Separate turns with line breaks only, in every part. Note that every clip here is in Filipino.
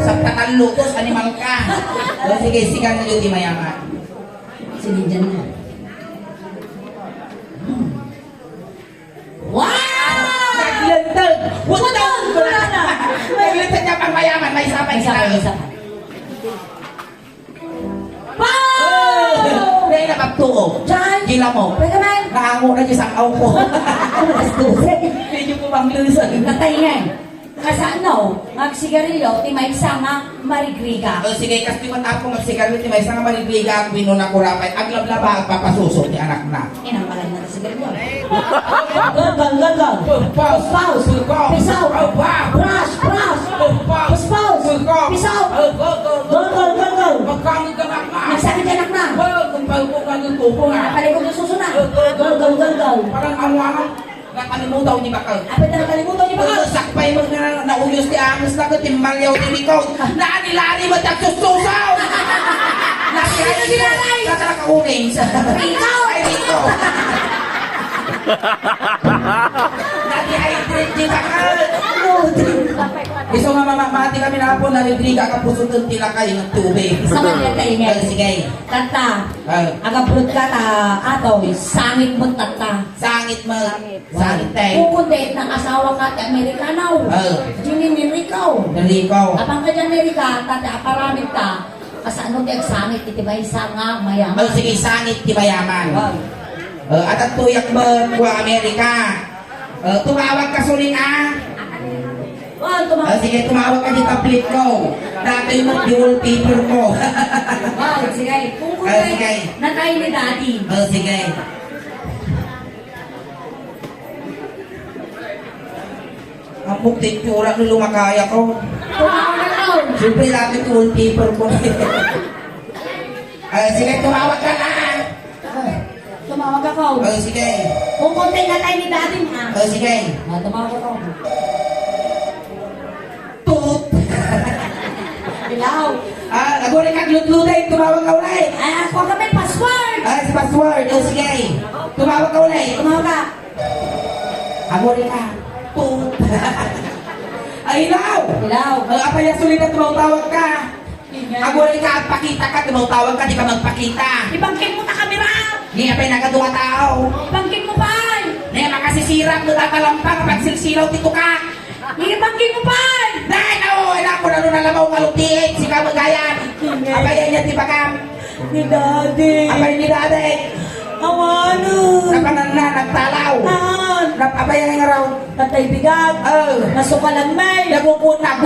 Sa tatanlutos, animal ka. O sige, sigang na yun di mayaman.
Sige, dyan na. Wow!
Naglantag!
Putang! Wala na!
Naglantag niya pang mayaman, may sabay
Isa pa,
sila.
isa pa. Wow!
Dahil nakaptuo.
Diyan!
Gila mo.
Pwede man!
Nahango na dyan sa aw ko.
Ano mas dulce?
Medyo ko bang lusan.
Natay nga. Kasi ano, magsigarilyo, ti may sama, marigriga.
O sige, kasi man ako magsigarilyo, may isang maligliga ang binuna ko rapay. Aglablaba at papasusok ni anak na.
Inang palay na sigarilyo. Gagal, gagal.
Pause,
Pause. Pisaw. Brush, brush. Pause, pause. Pisaw. Gagal, gagal.
Magkamit ka anak na.
Nagsakit ka anak na.
Kung pagpukan yung tupo nga.
Napalikod yung susunod. Gagal, gagal.
Parang awangan. Nakalimutan ni Bakal.
Apit na nakalimutan niyo ba?
Sakpay mo na nauyos ti Amos na ko, timbalyaw ti Likaw. Naanilari mo tagsususaw!
Sino sinalay?
Katala ka uning.
Ikaw!
Ay, Likaw! Nadi-hydrate ni Bakal. Gusto nga mamamati kami na po, naridriga ka puso doon tilakay ng tubig.
Sama niya kaingay.
Sige.
Tata,
Ah.
agabrod ka ta, ato, sangit mo tata.
Sangit mo. Sangit tayo.
Kukundi ng asawa ka ti Amerikanaw. Jimmy Nirikaw.
Nalikaw.
Apang ka dyan Amerika, tata aparamit ka. Kasano ti agsangit, itibay nga mayaman.
Sige, sangit ti mayaman.
Wow.
At ang tuyak mo ko Amerika. Tumawag ka suling
Wow, tumawag.
sige, tumawag ka di tablet ko. Dati yung wallpaper ko.
Wow, sige. Kung
Sige.
kundi, natay ni daddy.
Sige. Ang pukti tsura nung lumakaya ko.
Tumawag na daw.
Siyempre dati yung wallpaper ko. Sige, tumawag ka na.
Tumawag ako.
Sige.
Kung kundi natay ni daddy ha.
Sige.
Tumawag ako.
Tut.
Bilaw.
Nagulay ka glut-lutay. Tumawag ka ulit.
Ay, ako kami password.
Si password. Sige. Tumawag ka ulit.
Tumawag ka.
Agulay ka. Tut. Ay, ilaw.
Bilaw.
Apaya sulit na tumawag ka. Agulay ka at pakita ka. Tumawag ka, di ka magpakita.
Ibangkin mo na kamera.
Hindi apay nagaduwa tao.
Ibangkin mo pa.
Hindi makasisirap. Nagtatalampa kapag silsilaw tito ka.
Ibangkin mo pa.
Dahil ako, alam ko na nung nalabaw kalutiit. Si Kamagayan. Apaya niya ti Bakam.
Ni daddy.
Apay ni Dade.
Awano.
Napanan na, nagtalaw.
Nan.
Napapaya nga raw.
Tatay bigat. Nasukalan may.
Nagugutan.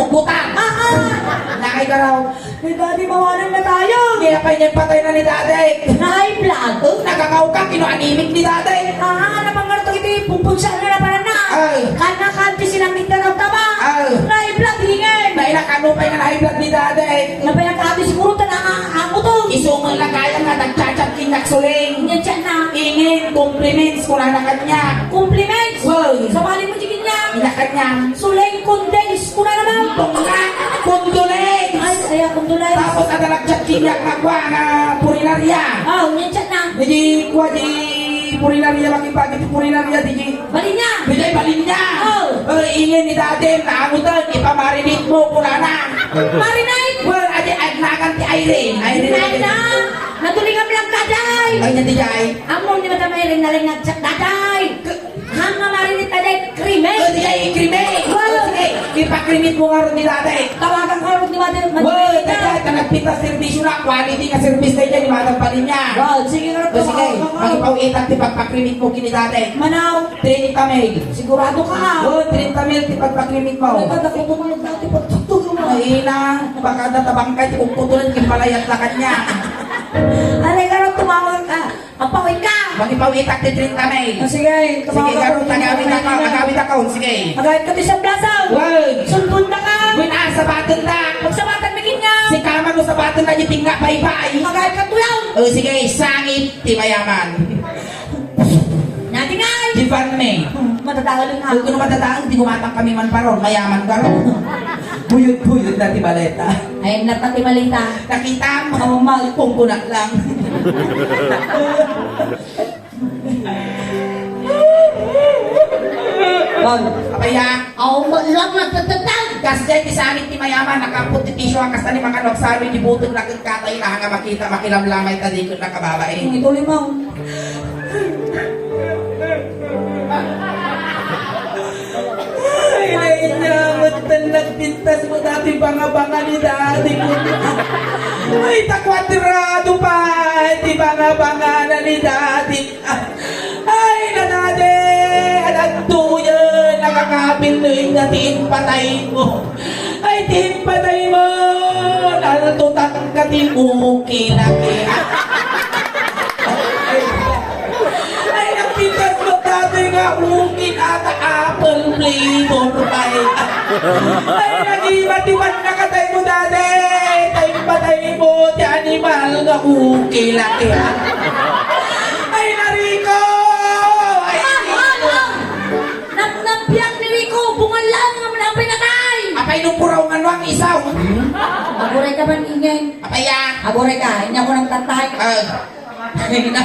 Nakay ka raw.
Ni daddy, mawalan na tayo.
Hindi apay niya patay na ni Dade.
High blood.
Nagakaw ka, kinuanimik ni Dade.
Napangarto ito pumpulsan na para na. Kana-kanti silang nita ng taba. High blood, hingin.
Nailakanupay nga na-high ni Dade.
Napayakati siguro ako to.
Isumang lagayan nga, nagchat-chat kinaksuling.
Yan siya na.
Ingin, compliments, kung na kanya.
Compliments.
Wow.
Sa bali mo chikin niya.
Inakanya.
Sulay condense. Kuna naman.
Tungka, kondolens.
Ay, condolences.
Tapos ada nagchat kinyak magwa nga purinarya.
Yan siya na.
Jadi kuha di purinarya lagi pagi di purinarya di
Bali niya.
Bijay balin niya. Ingin ni Dadem na amutan, ipamarinit mo kulana.
Marinate.
Well, adi agnagan ti Irene.
Ay na. Natulingan lang kaday.
Ay niya di jay.
Among ni mata may ring naling nagchat daday. Hanga marinate taday krime.
Di jay krime. Sige, ipakrimit mo nga ron ni Dadem.
Tawagan ka rin ni mata.
Well, dahil ka nagpita servisyo na, quality ka service na dyan, imatang pa rin niya.
Wow, sige nga rin.
Sige, magpauitan ti pagpakrimit mo kini Dadem.
Manaw.
30 mil.
Sigurado ka ha.
30 mil ti pagpakrimit mo.
Nagkakatutulog natin pagtutulog mo.
Mahina, baka natabangkay ti kung tutulan kimpalayat na kanya.
Alay ka rin tumawag ka. Magpawin ka.
Magipawitak ti 30 mil.
Sige,
Sige, garo, tagawit ako. Sige.
Magawit ka sa blasaw.
Wag.
Sundun na ka.
Wina, sa batan na.
Magsabatan bigin niya.
Si Kaman mo sa batan na yung tinga bye-bye.
Magawit ka tuyaw.
Sige, sangit ti mayaman.
Natin ay.
Di Van May.
Matatagal na.
Kung kuno matatang, di gumatang kami man paron. Mayaman ka ron. Buyod-buyod na ti baleta.
Ayun na pati malita.
Nakita mo, malpong kunak lang.
Wag.
Apa Apaya,
lang nagtatatag.
kasjay tisanit ti mayaman, nakamput ti tisyo, ang kasta ni mga nagsabi, di butog na kang katay na nga makita, makilamlamay ka di ko nakababae.
Ito limaw.
Ay, nainamot na nagpintas mo dati banga-banga ni dati ko. Ay, takwatirado pa, di banga-banga na ni dati. Ay, nanade, anagtuyan, nakakabil na yung natin patay mo. Ay, tin patay mo, nalututak ang katimuki na kaya. Ay, nagpintas mo dati nga ukin at apple flavor pay. Ay, nag-ibat-ibat na katay mo dati. Tay patay mo, di animal nga ukin na kaya. Ay, nariko! Ay, Rico!
Nagnampiyang ni Rico, bungal lang ang manapay na tay!
Apay nung puraw nga nuwang isaw.
Aguray ka ba ingay?
Apay yan.
Aguray ka, hindi ako nang tatay.
Ay, na.